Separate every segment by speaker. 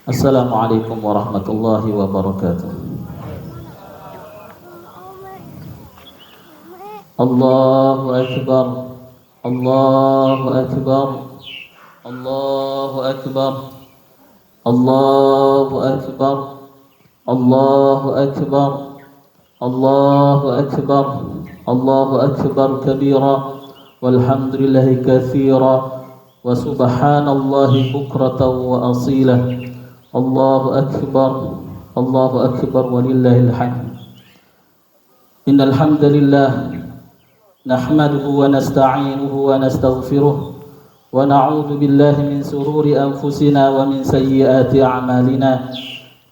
Speaker 1: Assalamualaikum warahmatullahi wabarakatuh. Allahu Akbar, Allahu Akbar, Allahu Akbar, Allahu Akbar, Allahu Akbar, Allahu Akbar, Allahu Akbar kabira, walhamdulillahi katsira, wa subhanallahi bukratan wa asila. Allahu Akbar, Allahu Akbar, walillahil hamd. Innal hamdalillah nahmaduhu wa nasta'inuhu wa nastaghfiruh wa na'udzu billahi min sururi anfusina wa min sayyiati a'malina.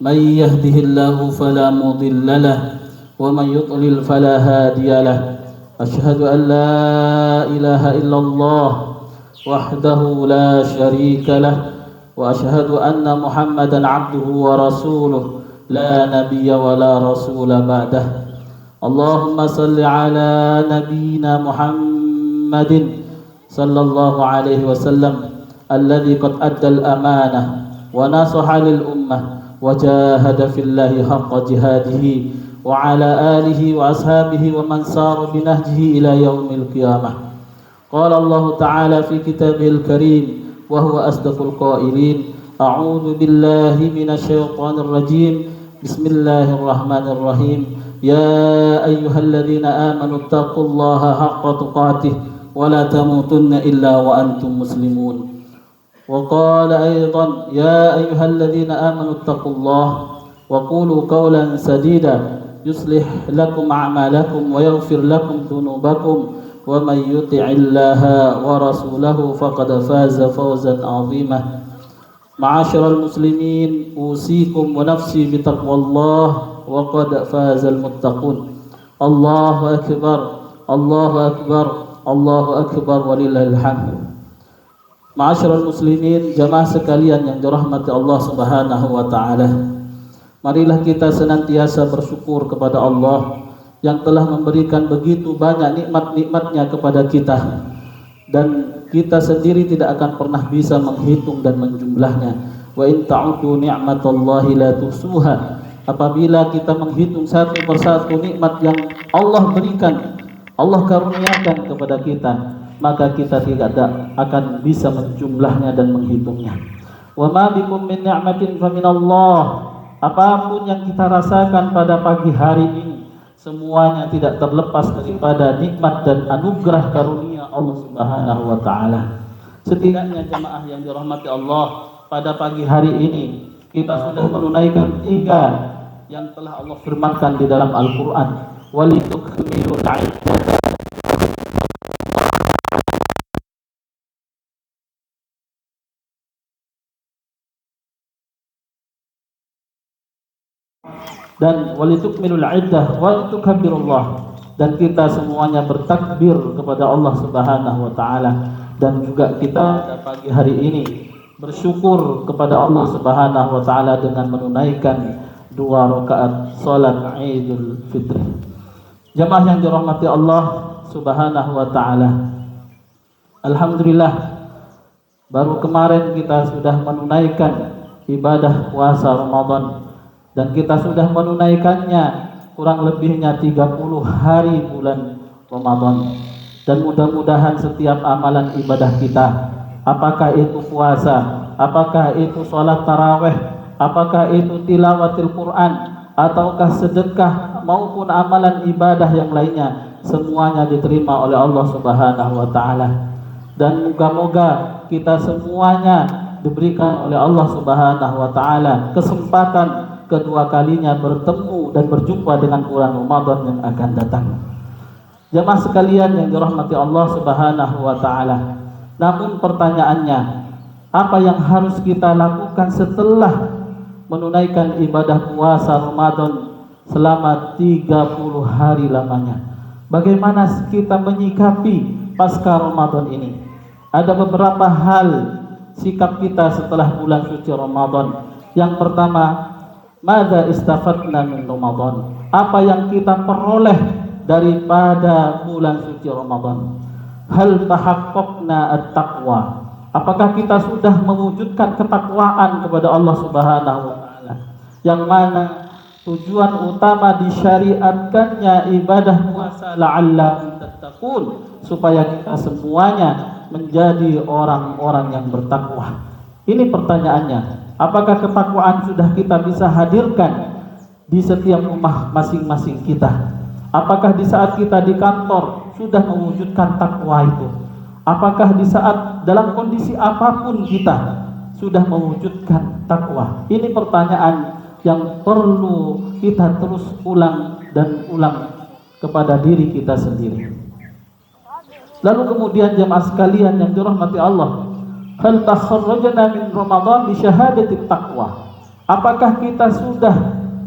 Speaker 1: Man yahdihillahu fala mudilla lahu wa man yudlil fala hadiya lahu. Asyhadu an la ilaha illallah wahdahu la syarika lahu wa asyhadu anna Muhammadan abduhu wa rasuluh la nabiyya wa la rasula ba'dah. Allahumma salli ala nabiyyina Muhammadin sallallahu alaihi wasallam alladhi qad adda al-amanah wa nasaha lil ummah wa jahada fillahi haqqa jihadihi wa ala alihi wa ashabihi wa man sara binahjihi ila yaumil qiyamah. Qala Allah ta'ala fi kitabihil karim wa huwa asdaqul qailin. A'udzu billahi minasy syaithanir rajim. Bismillahirrahmanirrahim. Ya ayyuhalladzina amanu taqullaha haqqa tuqatih wa la tamutunna illa wa antum muslimun. Wa qala aidan ya ayyuhalladzina amanu taqullaha wa qulu qawlan sadida yuslih lakum a'malakum wa yaghfir lakum dhunubakum wa man yuti'illaha wa rasulahu faqad faza fawzan 'azima. Ma'asyiral muslimin, usikum wa nafsi bitaqwallah wa qad fazal muttaqun. Allahu akbar, Allahu akbar, Allahu akbar, walillahil hamd. Ma'asyiral muslimin, jamaah sekalian yang dirahmati Allah Subhanahu wa taala. Marilah kita senantiasa bersyukur kepada Allah yang telah memberikan begitu banyak nikmat-nikmatnya kepada kita, dan kita sendiri tidak akan pernah bisa menghitung dan menjumlahnya. Wa in ta'udu ni'matallahi la tuhsuha. Apabila kita menghitung satu persatu nikmat yang Allah berikan, Allah karuniakan kepada kita, maka kita tidak akan bisa menjumlahnya dan menghitungnya. Wa ma bikum min ni'matin fa minallah. Apapun yang kita rasakan pada pagi hari ini, semuanya tidak terlepas daripada nikmat dan anugerah karunia Allah Subhanahu wa taala. Setidaknya jemaah yang dirahmati Allah, pada pagi hari ini kita sudah menunaikan 3 yang telah Allah firmankan di dalam Al-Qur'an. Walitukmilul iddah. Dan walitukmilul iddah wa tukabbirullah, dan kita semuanya bertakbir kepada Allah Subhanahu wa taala, dan juga kita pada pagi hari ini bersyukur kepada Allah Subhanahu wa taala dengan menunaikan 2 rakaat salat Idul Fitri. Jemaah yang dirahmati Allah Subhanahu wa taala, alhamdulillah baru kemarin kita sudah menunaikan ibadah puasa Ramadan, dan kita sudah menunaikannya kurang lebihnya 30 hari bulan Ramadan. Dan mudah-mudahan setiap amalan ibadah kita, apakah itu puasa, apakah itu sholat taraweh, apakah itu tilawatil Quran, ataukah sedekah maupun amalan ibadah yang lainnya, semuanya diterima oleh Allah Subhanahu wa taala. Dan moga-moga kita semuanya diberikan oleh Allah Subhanahu wa taala kesempatan kedua kalinya bertemu dan berjumpa dengan bulan Ramadan yang akan datang. Jemaah sekalian yang dirahmati Allah Subhanahu wa taala. Namun pertanyaannya, apa yang harus kita lakukan setelah menunaikan ibadah puasa Ramadan selama 30 hari lamanya? Bagaimana kita menyikapi pasca Ramadan ini? Ada beberapa hal sikap kita setelah bulan suci Ramadan. Yang pertama, madza istafadna min Ramadan? Apa yang kita peroleh daripada bulan suci Ramadan? Hal tahaqqaqna at-taqwa? Apakah kita sudah mewujudkan ketakwaan kepada Allah Subhanahu wa taala? Yang mana tujuan utama disyariatkannya ibadah puasa la'allakum tattaqun, supaya kita semuanya menjadi orang-orang yang bertakwa. Ini pertanyaannya, apakah ketakwaan sudah kita bisa hadirkan di setiap rumah masing-masing kita? Apakah di saat kita di kantor sudah mewujudkan takwa itu? Apakah di saat dalam kondisi apapun kita sudah mewujudkan takwa? Ini pertanyaan yang perlu kita terus ulang dan ulang kepada diri kita sendiri. Lalu kemudian jemaah sekalian yang dirahmati Allah, hal takharrajna min Ramadan bi syahadati taqwa. Apakah kita sudah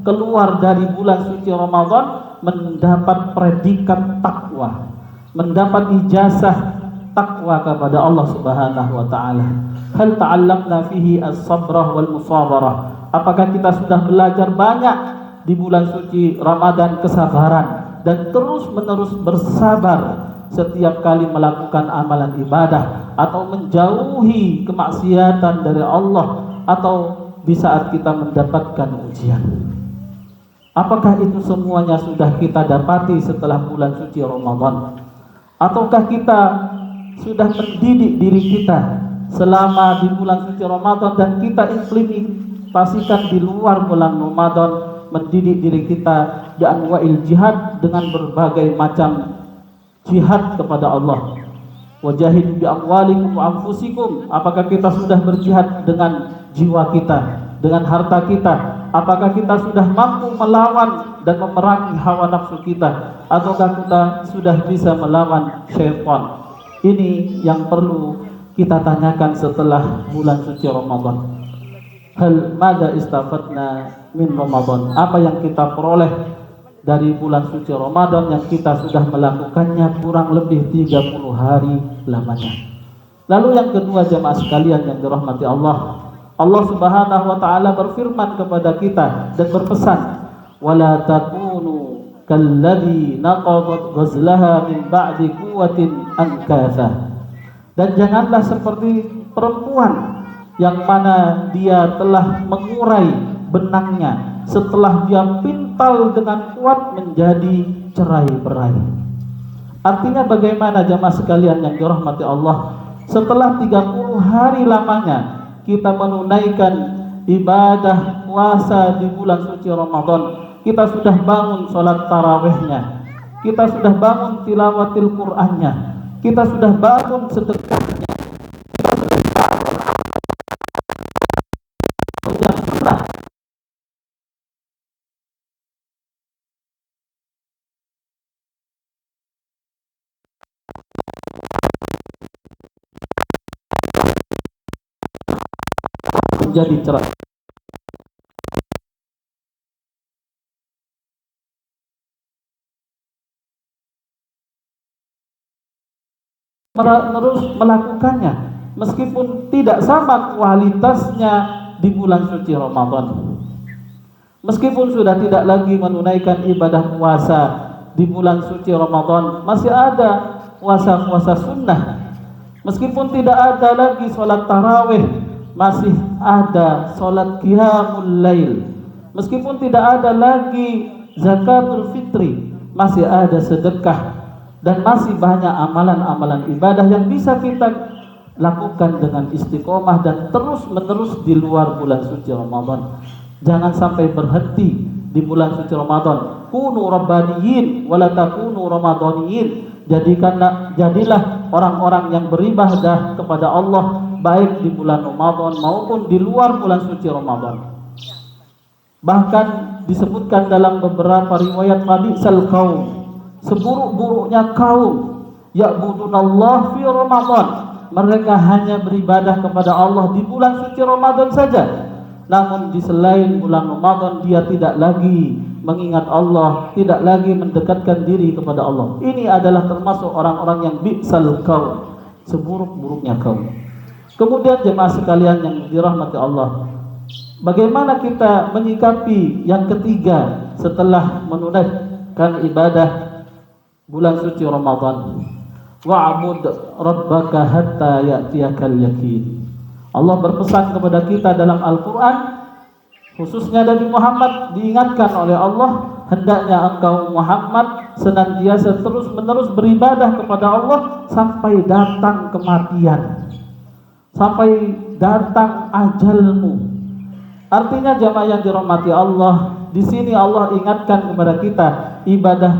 Speaker 1: keluar dari bulan suci Ramadan mendapat predikat takwa, mendapat ijazah takwa kepada Allah Subhanahu wa taala? Hal ta'allamna fihi as-sabrah wal musabarah. Apakah kita sudah belajar banyak di bulan suci Ramadan kesabaran dan terus-menerus bersabar setiap kali melakukan amalan ibadah atau menjauhi kemaksiatan dari Allah, atau di saat kita mendapatkan ujian? Apakah itu semuanya sudah kita dapati setelah bulan suci Ramadan? Ataukah kita sudah mendidik diri kita selama di bulan suci Ramadan dan kita implementasikan di luar bulan Ramadan, mendidik diri kita di anwa'il jihad dengan berbagai macam jihad kepada Allah? Wajahidu bi amwalikum wa anfusikum. Apakah kita sudah berjihad dengan jiwa kita, dengan harta kita? Apakah kita sudah mampu melawan dan memerangi hawa nafsu kita, ataukah kita sudah bisa melawan syaitan? Ini yang perlu kita tanyakan setelah bulan suci Ramadan. Hal mada istafatna min Ramadan. Apa yang kita peroleh dari bulan suci Ramadan yang kita sudah melakukannya kurang lebih 30 hari lamanya. Lalu yang kedua jemaah sekalian yang dirahmati Allah, Allah Subhanahu wa taala berfirman kepada kita dan berpesan, wala takunu kalladzi naqadat ghazlaha min ba'di quwwatin ankatha. Dan janganlah seperti perempuan yang mana dia telah mengurai benangnya setelah dia pintal dengan kuat menjadi cerai-berai. Artinya bagaimana jemaah sekalian yang dirahmati Allah, setelah 30 hari lamanya kita menunaikan ibadah puasa di bulan suci Ramadan, kita sudah bangun sholat tarawihnya, kita sudah bangun tilawatil Qur'annya, kita sudah bangun sedekahnya, kita sudah menjadi cerah. Terus melakukannya meskipun tidak sama kualitasnya di bulan suci Ramadan. Meskipun sudah tidak lagi menunaikan ibadah puasa di bulan suci Ramadan, masih ada puasa-puasa sunnah. Meskipun tidak ada lagi sholat tarawih, masih ada sholat qiyamul lail. Meskipun tidak ada lagi zakatul fitri, masih ada sedekah. Dan masih banyak amalan-amalan ibadah yang bisa kita lakukan dengan istiqomah dan terus-menerus di luar bulan suci Ramadan. Jangan sampai berhenti di bulan suci Ramadan. Kunu rabbaniyin wala takunu ramadaniyin. Jadilah orang-orang yang beribadah kepada Allah baik di bulan Ramadan maupun di luar bulan suci Ramadan. Bahkan disebutkan dalam beberapa riwayat, mabisal kaum, seburuk-buruknya kaum, ya'budunallah fi Ramadan, mereka hanya beribadah kepada Allah di bulan suci Ramadan saja, namun di selain bulan Ramadan dia tidak lagi mengingat Allah, tidak lagi mendekatkan diri kepada Allah. Ini adalah termasuk orang-orang yang bi'sal kaum, seburuk-buruknya kaum. Kemudian jemaah sekalian yang dirahmati Allah, bagaimana kita menyikapi yang ketiga setelah menunaikan ibadah bulan suci Ramadan? wa'bud rabbaka hatta ya'tiyakal yakin. Allah berpesan kepada kita dalam Al-Quran, khususnya Nabi Muhammad diingatkan oleh Allah, hendaknya engkau Muhammad senantiasa terus-menerus beribadah kepada Allah sampai datang kematian, sampai datang ajalmu. Artinya jamaah yang dirahmati Allah, di sini Allah ingatkan kepada kita, ibadah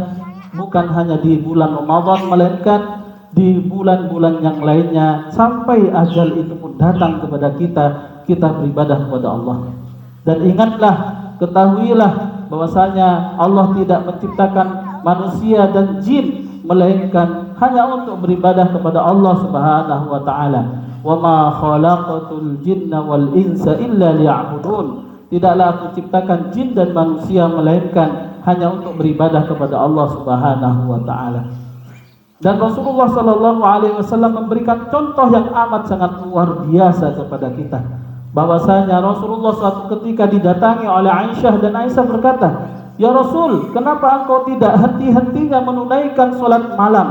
Speaker 1: bukan hanya di bulan Ramadan, melainkan di bulan-bulan yang lainnya sampai ajal itu pun datang kepada kita, kita beribadah kepada Allah. Dan ingatlah, ketahuilah bahwasanya Allah tidak menciptakan manusia dan jin melainkan hanya untuk beribadah kepada Allah Subhanahu wa taala. Wa ma khalaqatul jinna wal insa illa liya'budun. Tidaklah aku ciptakan jin dan manusia melainkan hanya untuk beribadah kepada Allah Subhanahu wa taala. Dan Rasulullah sallallahu alaihi wasallam memberikan contoh yang amat sangat luar biasa kepada kita. Bahwasanya Rasulullah suatu ketika didatangi oleh Aisyah, dan Aisyah berkata, "Ya Rasul, kenapa engkau tidak henti-hentinya menunaikan salat malam?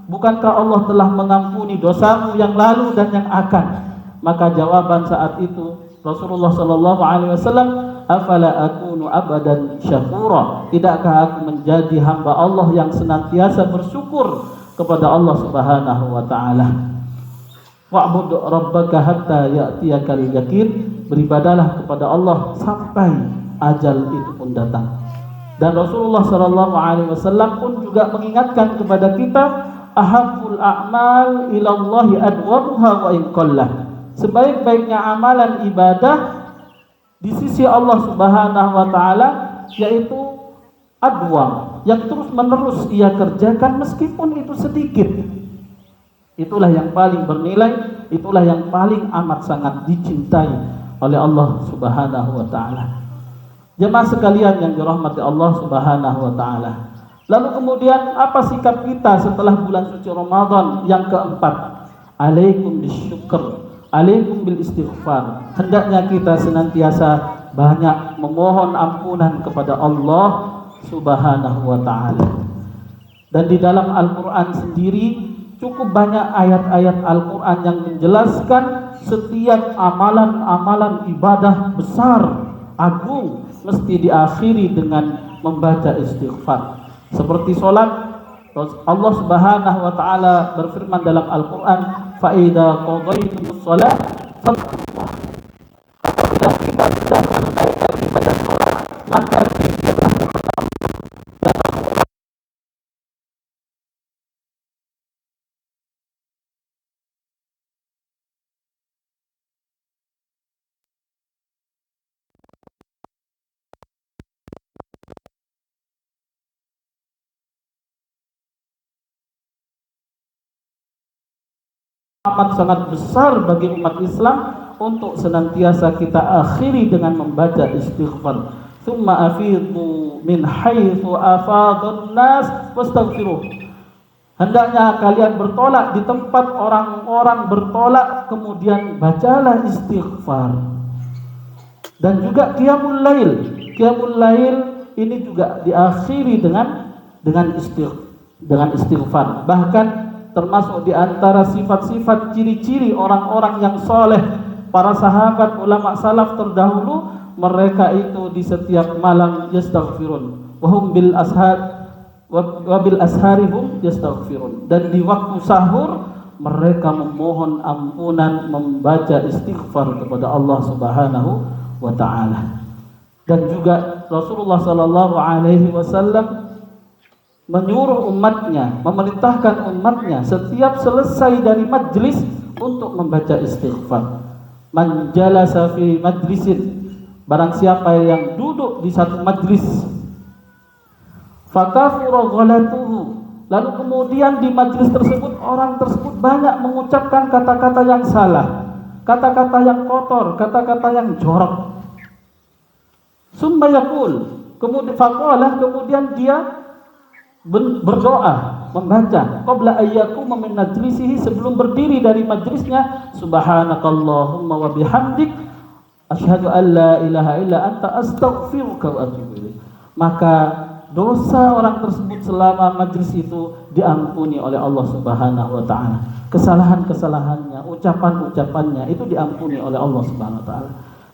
Speaker 1: Bukankah Allah telah mengampuni dosamu yang lalu dan yang akan?" Maka jawaban saat itu Rasulullah sallallahu alaihi wasallam, "Afala akunu abadan syakura?" Tidakkah aku menjadi hamba Allah yang senantiasa bersyukur kepada Allah Subhanahu wa taala? Wa'bud rabbaka hatta ya'tiyakal yakin. Beribadahlah kepada Allah sampai ajal itu pun datang. Dan Rasulullah sallallahu alaihi wasallam pun juga mengingatkan kepada kita, ahabbul a'mal ilallahi adwamuha wa in qallah. Sebaik-baiknya amalan ibadah di sisi Allah Subhanahu wa taala yaitu adwam, yang terus-menerus ia kerjakan meskipun itu sedikit. Itulah yang paling bernilai, itulah yang paling amat sangat dicintai oleh Allah Subhanahu wa taala. Jemaah sekalian yang dirahmati Allah Subhanahu wa taala. Lalu kemudian apa sikap kita setelah bulan suci Ramadan yang keempat? Alaikum bisyukr, alaikum bil istighfar. Hendaknya kita senantiasa banyak memohon ampunan kepada Allah Subhanahu wa taala. Dan di dalam Al-Qur'an sendiri cukup banyak ayat-ayat Al-Quran yang menjelaskan setiap amalan-amalan ibadah besar, agung, mesti diakhiri dengan membaca istighfar. Seperti sholat, Allah Subhanahu wa ta'ala berfirman dalam Al-Quran, فَإِذَا قَضَيْتُمُ الصَّلَاةَ فَاذْكُرُوا اللَّهَ. Apabila kita sedang menunaikan ibadah sholat, maka zikirlah kepada Allah. Amat sangat besar bagi umat Islam untuk senantiasa kita akhiri dengan membaca istighfar. Tsumma afidu min haitsu afadun nas wastaghfiruh. Hendaknya kalian bertolak di tempat orang-orang bertolak, kemudian bacalah istighfar. Dan juga qiyamul lail. Qiyamul lail ini juga diakhiri dengan istighfar. Bahkan termasuk di antara sifat-sifat ciri-ciri orang-orang yang soleh, para sahabat, ulama salaf terdahulu, mereka itu di setiap malam yastaghfirun, wahum bil ashar wabil asharihum yastaghfirun. Dan di waktu sahur mereka memohon ampunan, membaca istighfar kepada Allah Subhanahu wa taala. Dan juga Rasulullah sallallahu alaihi wasallam menyuruh umatnya, memerintahkan umatnya setiap selesai dari majlis untuk membaca istighfar. Man jalasa fi majlisin, barang siapa yang duduk di satu majlis, fakafura ghalatuhu, lalu kemudian di majlis tersebut orang tersebut banyak mengucapkan kata-kata yang salah, kata-kata yang kotor, kata-kata yang jorok. Summa yaqul, kemudian faqala, kemudian dia berdoa, membaca qabla ayyakuma min majlisihi, sebelum berdiri dari majlisnya, subhanakallahumma wa bihamdik asyhadu an la ilaha illa anta astaghfiruka wa atubu ilaik. Maka dosa orang tersebut selama majlis itu diampuni oleh Allah Subhanahu wa taala. Kesalahan-kesalahannya, ucapan-ucapannya itu diampuni oleh Allah Subhanahu wa taala.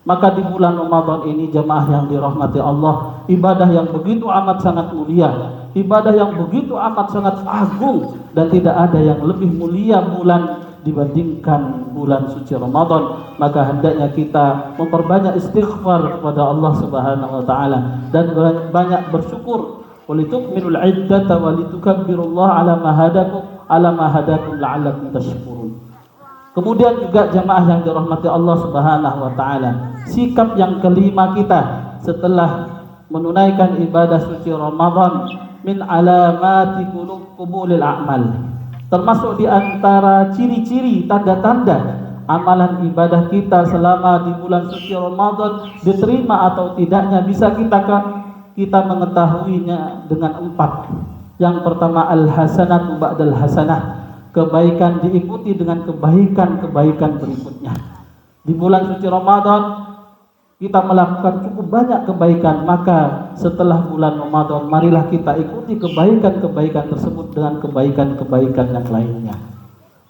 Speaker 1: Maka di bulan Ramadan ini jemaah yang dirahmati Allah, ibadah yang begitu amat sangat mulia, ibadah yang begitu amat sangat agung, dan tidak ada yang lebih mulia bulan dibandingkan bulan suci Ramadan. Maka hendaknya kita memperbanyak istighfar kepada Allah Subhanahu wa taala dan banyak bersyukur. Walitukmilul iddata walitukabbirullaha ala ma hadakum la'allakum tashkurun. Kemudian juga jemaah yang dirahmati Allah Subhanahu wa taala, sikap yang kelima kita setelah menunaikan ibadah suci Ramadan, min alamati qubulil a'mal. Termasuk di antara ciri-ciri tanda-tanda amalan ibadah kita selama di bulan suci Ramadan diterima atau tidaknya bisa kita mengetahuinya dengan 4. Yang pertama, al-hasanatu ba'dal hasanah. Kebaikan diikuti dengan kebaikan-kebaikan berikutnya. Di bulan suci Ramadan kita melakukan cukup banyak kebaikan, maka setelah bulan Ramadan marilah kita ikuti kebaikan-kebaikan tersebut dengan kebaikan-kebaikan yang lainnya.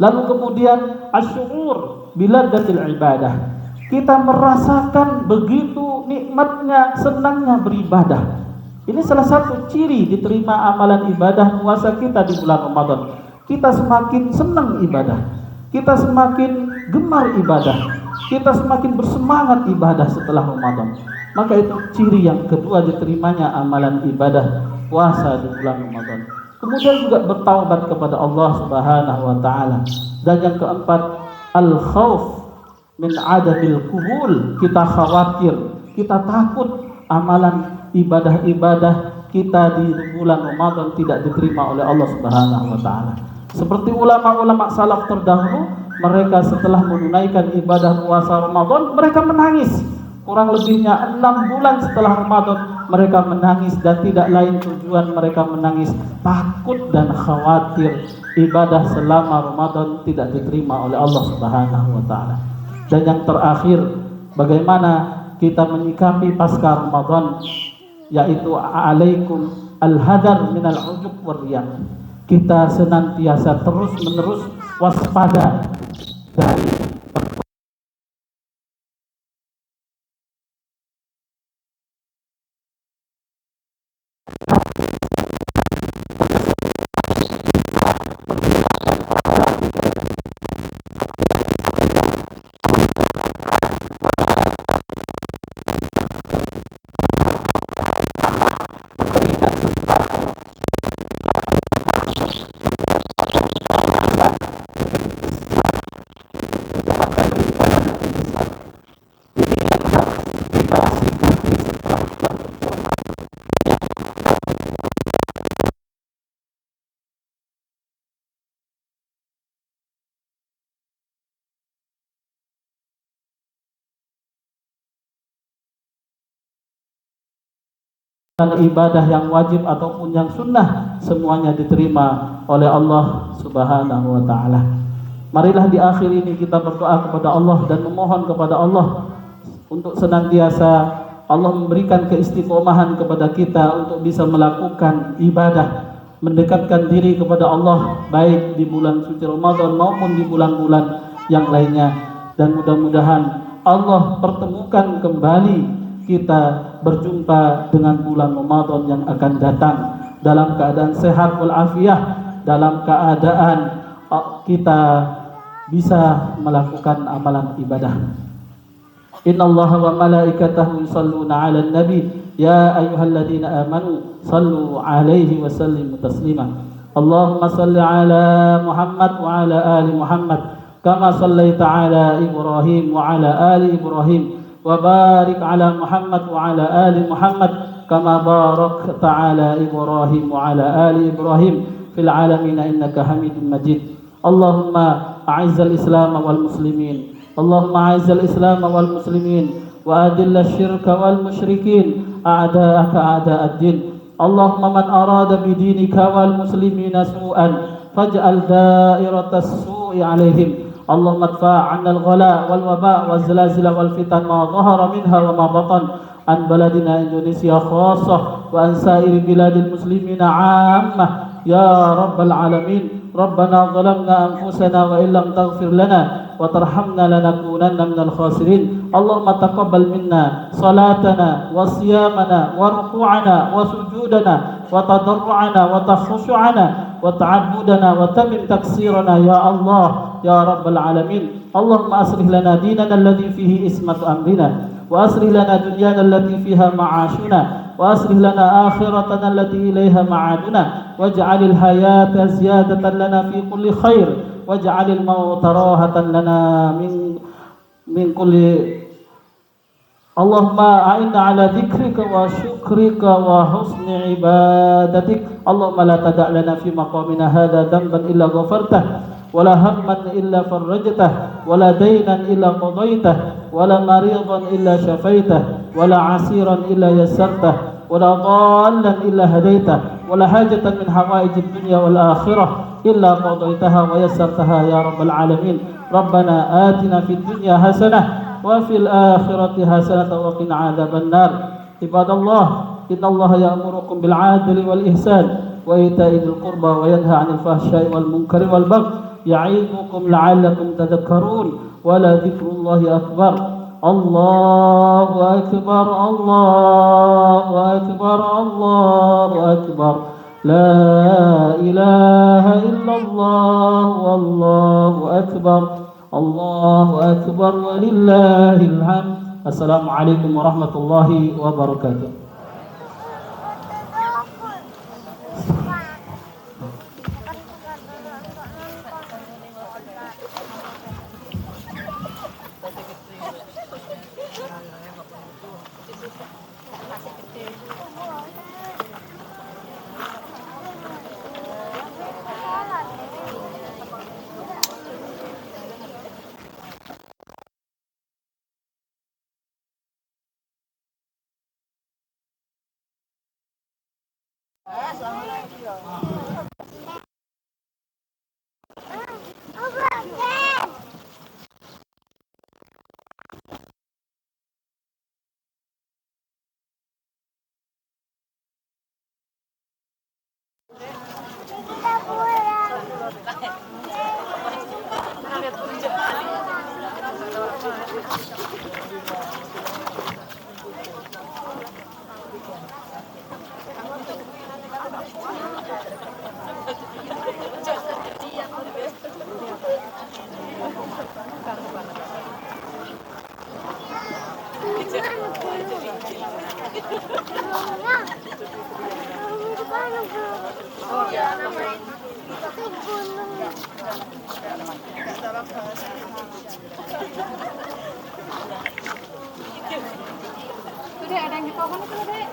Speaker 1: Lalu kemudian asyukur biladzatil ibadah. Kita merasakan begitu nikmatnya, senangnya beribadah. Ini salah satu ciri diterima amalan ibadah puasa kita di bulan Ramadan. Kita semakin senang ibadah, kita semakin gemar ibadah, kita semakin bersemangat ibadah setelah Ramadan. Maka itu ciri yang kedua diterimanya amalan ibadah puasa di bulan Ramadan. Kemudian juga bertaubat kepada Allah Subhanahu wa taala. Dan yang keempat, al-khauf min adamil qubul. Kita khawatir, kita takut amalan ibadah-ibadah kita di bulan Ramadan tidak diterima oleh Allah Subhanahu wa taala. Seperti ulama-ulama salaf terdahulu, mereka setelah menunaikan ibadah puasa Ramadan, mereka menangis. Kurang lebihnya 6 bulan setelah Ramadan mereka menangis, dan tidak lain tujuan mereka menangis takut dan khawatir ibadah selama Ramadan tidak diterima oleh Allah Subhanahu wa taala. Dan yang terakhir, bagaimana kita menyikapi pasca Ramadan, yaitu alaikum al-hadar minal ujub war-riya. Kita senantiasa terus-menerus waspada dari ibadah yang wajib ataupun yang sunnah, semuanya diterima oleh Allah Subhanahu wa taala. Marilah di akhir ini kita berdoa kepada Allah dan memohon kepada Allah untuk senantiasa Allah memberikan keistiqomahan kepada kita untuk bisa melakukan ibadah, mendekatkan diri kepada Allah baik di bulan suci Ramadan maupun di bulan-bulan yang lainnya. Dan mudah-mudahan Allah pertemukan kembali kita berjumpa dengan bulan Ramadan yang akan datang dalam keadaan sehat walafiat, dalam keadaan kita bisa melakukan amalan ibadah. Innallaha wa malaikatahu yusholluna 'alan nabi ya ayyuhalladzina amanu shallu 'alaihi wa sallimu taslima. Allahumma shalli 'ala Muhammad wa 'ala ali Muhammad kama shallaita 'ala Ibrahim wa 'ala ali Ibrahim wa barik 'ala Muhammad wa 'ala ali Muhammad kama barakta 'ala Ibrahim wa 'ala ali Ibrahim fil 'alamin innaka Hamidum Majid. Allahumma a'izzal Islam wal muslimin, Allahumma a'izzal Islam wal muslimin wa adilla syirka wal musyrikin a'da'aka a'da'ad-din. Allahumma man arada bidinika wal muslimina su'an faj'al da'iratas su'i 'alaihim. Allahumma adfa' 'anna al-ghala wal waba' waz zalazil wal fitan ma dhahara minha wa ma batan. عن بلدنا إندونيسيا خاصة وعن سائر بلاد المسلمين عامة يا رب العالمين. ربنا ظلمنا أنفسنا وإن لم تغفر لنا وترحمنا لنكونن من الخاسرين. اللهم تقبل منا صلاتنا وصيامنا وركوعنا وسجودنا وتضرعنا وتخشعنا وتعبدنا وتمم تقصيرنا يا الله يا رب العالمين. اللهم أصلح لنا ديننا الذي فيه عصمة أمرنا، وأصلح لنا دنيانا التي فيها معاشنا، وأصلح لنا آخرتنا التي إليها معادنا، واجعل الحياة زيادة لنا في كل خير، واجعل الموت راحة لنا من كل. اللهم أعنا على ذكرك وشكرك وحسن عبادتك. اللهم لا تدع لنا في مقامنا هذا ذنبا إلا غفرته، ولا هما إلا فرجته، ولا دينا إلا قضيته، ولا مريضا إلا شفيته، ولا عسيرا إلا يسرته، ولا ضالا إلا هديته، ولا حاجة من حوائج الدنيا والآخرة إلا قضيتها ويسرتها يا رب العالمين. ربنا آتنا في الدنيا حسنة وفي الآخرة حسنة وقنا عذاب النار. عباد الله، إن الله يأمركم بالعدل والإحسان وإيتاء ذي القربى وينهى عن الفحشاء والمنكر والبغي يعظكم لعلكم تذكرون. ولذكر الله أكبر. الله أكبر الله أكبر الله أكبر. لا إله إلا الله والله أكبر. الله أكبر ولله الحمد. السلام عليكم ورحمة الله وبركاته.
Speaker 2: Dek, ada yang di pohon itu, Dek.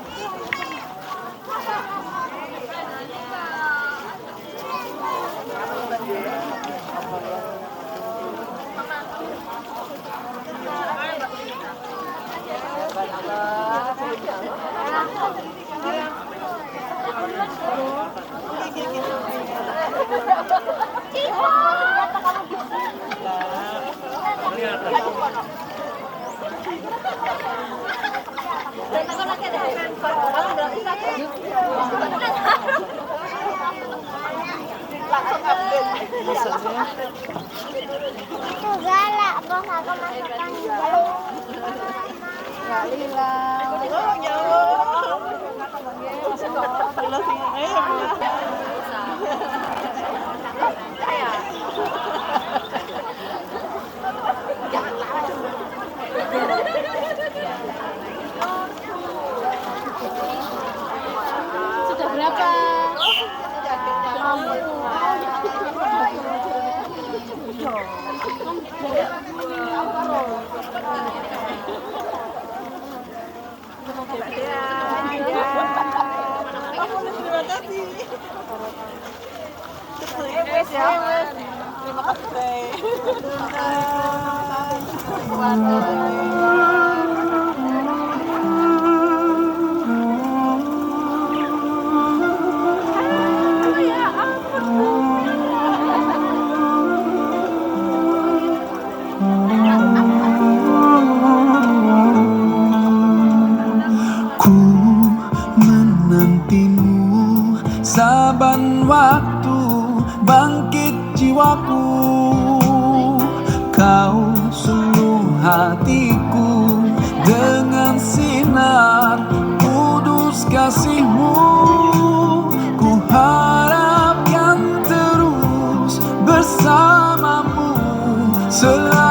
Speaker 3: Itu galak, bos aku masukkan
Speaker 2: Kak Lila. Sudah berapa? Terima kasih.
Speaker 4: bersamaku. Kau sungguh hatiku dengan sinar kudus kasih-Mu. Ku harap yang terus bersamamu selalu.